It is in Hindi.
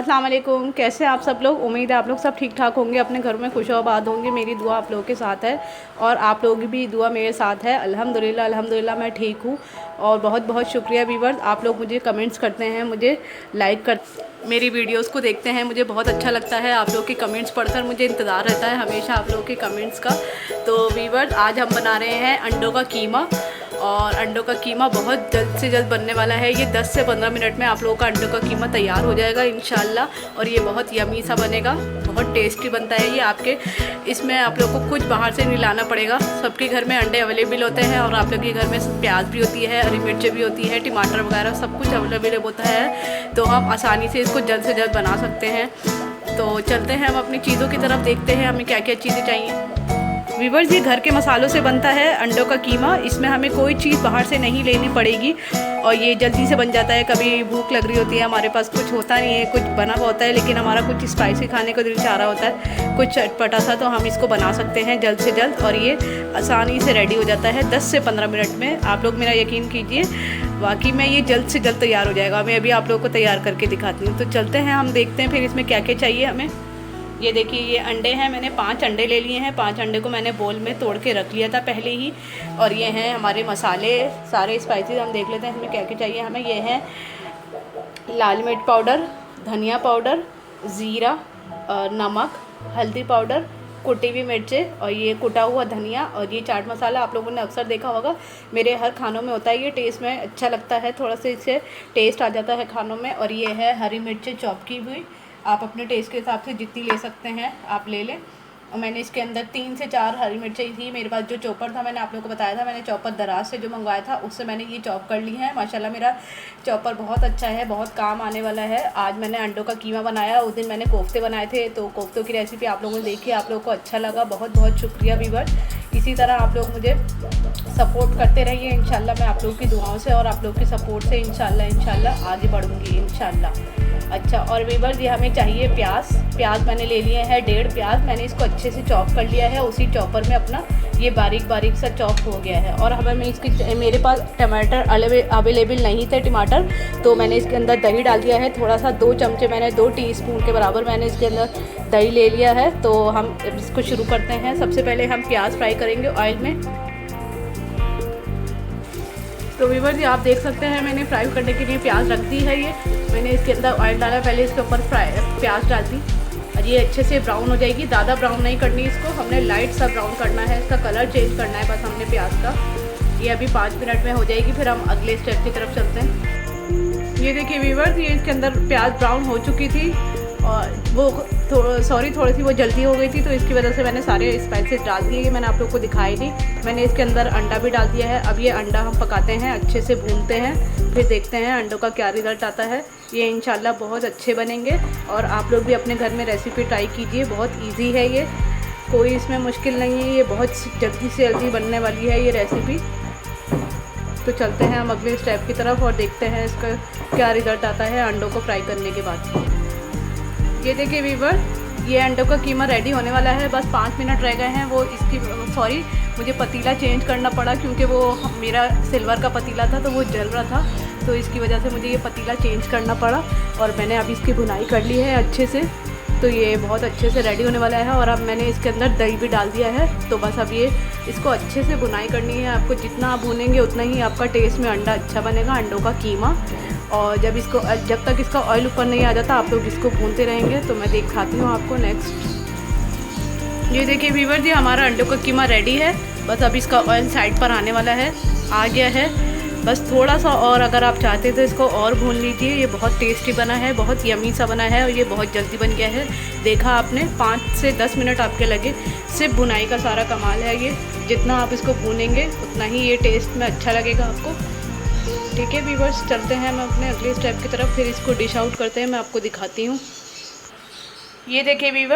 अस्सलाम वालेकुम, कैसे हैं आप सब लोग। उम्मीद है आप लोग सब ठीक ठाक होंगे, अपने घर में खुशआबाद होंगे। मेरी दुआ आप लोगों के साथ है और आप लोगों की भी दुआ मेरे साथ है। अल्हम्दुलिल्लाह अल्हम्दुलिल्लाह मैं ठीक हूँ। और बहुत बहुत शुक्रिया व्यूअर्स, आप लोग मुझे कमेंट्स करते हैं, मुझे लाइक कर मेरी वीडियोस को देखते हैं। मुझे बहुत अच्छा लगता है आप लोग के कमेंट्स पढ़कर, मुझे इंतज़ार रहता है हमेशा आप लोगों के कमेंट्स का। तो व्यूअर्स, आज हम बना रहे हैं अंडों का कीमा। और अंडों का कीमा बहुत जल्द से जल्द बनने वाला है। ये 10 से 15 मिनट में आप लोगों का अंडों का कीमा तैयार हो जाएगा इंशाल्लाह। और ये बहुत यमी सा बनेगा, बहुत टेस्टी बनता है ये आपके। इसमें आप लोग को कुछ बाहर से नहीं लाना पड़ेगा, सबके घर में अंडे अवेलेबल होते हैं। और आप लोग के घर में प्याज भी होती है, हरी मिर्चें भी होती है, टमाटर वगैरह सब कुछ अवेलेबल होता है। तो हम आसानी से इसको जल्द से जल्द बना सकते हैं। तो चलते हैं हम अपनी चीज़ों की तरफ, देखते हैं हमें क्या क्या चीज़ें चाहिए। व्यूअर्स, ये घर के मसालों से बनता है अंडों का कीमा। इसमें हमें कोई चीज़ बाहर से नहीं लेनी पड़ेगी और ये जल्दी से बन जाता है। कभी भूख लग रही होती है, हमारे पास कुछ होता नहीं है, कुछ बना हुआ होता है, लेकिन हमारा कुछ स्पाइसी खाने को दिल चाह रहा होता है, कुछ चटपटा सा, तो हम इसको बना सकते हैं जल्द से जल्द। और ये आसानी से रेडी हो जाता है 10 से 15 मिनट में। आप लोग मेरा यकीन कीजिए, वाकई में ये जल्द से जल्द तैयार हो जाएगा। मैं अभी आप लोगों को तैयार करके दिखाती हूँ। तो चलते हैं, हम देखते हैं फिर इसमें क्या क्या चाहिए हमें। ये देखिए, ये अंडे हैं, मैंने 5 अंडे ले लिए हैं। 5 अंडे को मैंने बोल में तोड़ के रख लिया था पहले ही। और ये हैं हमारे मसाले, सारे स्पाइसेस हम देख लेते हैं इसमें क्या क्या चाहिए हमें। ये हैं लाल मिर्च पाउडर, धनिया पाउडर, ज़ीरा, नमक, हल्दी पाउडर, कुटी हुई मिर्चें और ये कुटा हुआ धनिया। और ये चाट मसाला आप लोगों ने अक्सर देखा होगा, मेरे हर खानों में होता है। ये टेस्ट में अच्छा लगता है, थोड़ा सा इससे टेस्ट आ जाता है खानों में। और ये है हरी मिर्चें चॉप की हुई, आप अपने टेस्ट के हिसाब से जितनी ले सकते हैं आप ले लें। और मैंने इसके अंदर 3 से 4 हरी मिर्चें थी मेरे पास। जो चॉपर था, मैंने आप लोगों को बताया था, मैंने चॉपर दराज से जो मंगवाया था उससे मैंने ये चॉप कर ली है। माशाल्लाह मेरा चॉपर बहुत अच्छा है, बहुत काम आने वाला है। आज मैंने अंडों का कीमा बनाया, उस दिन मैंने कोफ्ते बनाए थे, तो कोफ्तों की रेसिपी आप लोगों ने देखी, आप लोगों को अच्छा लगा, बहुत बहुत शुक्रिया व्यूअर्स। इसी तरह आप लोग मुझे सपोर्ट करते रहिए इंशाल्लाह। मैं आप लोगों की दुआओं से और आप लोगों की सपोर्ट से इंशाल्लाह आगे बढ़ूँगी इंशाल्लाह। अच्छा, और व्यूअर्स, ये हमें चाहिए प्याज मैंने ले लिए हैं 1.5 प्याज। मैंने इसको अच्छे से चॉप कर लिया है, उसी चॉपर में अपना ये बारीक बारीक सा चॉप हो गया है। और हमें मेरे पास टमाटर अवेलेबल नहीं थे टमाटर, तो मैंने इसके अंदर दही डाल दिया है थोड़ा सा। 2 चमचे मैंने 2 टीस्पून के बराबर मैंने इसके अंदर दही ले लिया है। तो हम इसको शुरू करते हैं। सबसे पहले हम प्याज फ्राई करेंगे ऑयल में। तो व्यूअर्स, ये आप देख सकते हैं मैंने फ्राई करने के लिए प्याज रख दी है। ये मैंने इसके अंदर ऑयल डाला, पहले इसके ऊपर प्याज डाल दी और ये अच्छे से ब्राउन हो जाएगी। ज़्यादा ब्राउन नहीं करनी इसको, हमने लाइट सा ब्राउन करना है, इसका कलर चेंज करना है बस हमने प्याज का। ये अभी 5 मिनट में हो जाएगी, फिर हम अगले स्टेप की तरफ चलते हैं। ये देखिए व्यूअर्स, ये इसके अंदर प्याज ब्राउन हो चुकी थी और वो थोड़ी सी वो जल्दी हो गई थी, तो इसकी वजह से मैंने सारे स्पाइसेस डाल दिए। ये मैंने आप लोग को दिखाई नहीं, मैंने इसके अंदर अंडा भी डाल दिया है। अब ये अंडा हम पकाते हैं, अच्छे से भूनते हैं, फिर देखते हैं अंडों का क्या रिज़ल्ट आता है। ये इंशाल्लाह बहुत अच्छे बनेंगे और आप लोग भी अपने घर में रेसिपी ट्राई कीजिए। बहुत ईजी है ये, कोई इसमें मुश्किल नहीं है, ये बहुत जल्दी से जल्दी बनने वाली है ये रेसिपी। तो चलते हैं हम अगले स्टेप की तरफ और देखते हैं इसका क्या रिज़ल्ट आता है अंडों को फ्राई करने के बाद। ये देखिए व्यूअर, ये अंडों का कीमा रेडी होने वाला है, बस 5 मिनट रह गए हैं। वो इसकी मुझे पतीला चेंज करना पड़ा क्योंकि वो मेरा सिल्वर का पतीला था तो वो जल रहा था, तो इसकी वजह से मुझे ये पतीला चेंज करना पड़ा। और मैंने अभी इसकी भुनाई कर ली है अच्छे से, तो ये बहुत अच्छे से रेडी होने वाला है। और अब मैंने इसके अंदर दही भी डाल दिया है, तो बस अब ये इसको अच्छे से भुनाई करनी है। आपको जितना आप भूनेंगे उतना ही आपका टेस्ट में अंडा अच्छा बनेगा, अंडों का कीमा। और जब तक इसका ऑयल ऊपर नहीं आ जाता आप लोग इसको भूनते रहेंगे। तो मैं दिखाती हूँ आपको नेक्स्ट। ये देखिए व्यूअर्स, ये हमारा अंडों का कीमा रेडी है, बस अब इसका ऑयल साइड पर आने वाला है, आ गया है। बस थोड़ा सा और अगर आप चाहते तो इसको और भून लीजिए। ये बहुत टेस्टी बना है, बहुत यमी सा बना है और ये बहुत जल्दी बन गया है। देखा आपने, 5 से 10 मिनट आपके लगे, सिर्फ भुनाई का सारा कमाल है ये। जितना आप इसको भूनेंगे उतना ही ये टेस्ट में अच्छा लगेगा आपको। ठीक है व्यूअर्स, चलते हैं हम अपने अगले स्टेप की तरफ, फिर इसको डिश आउट करते हैं, मैं आपको दिखाती हूँ। ये देखिए व्यूअर्स,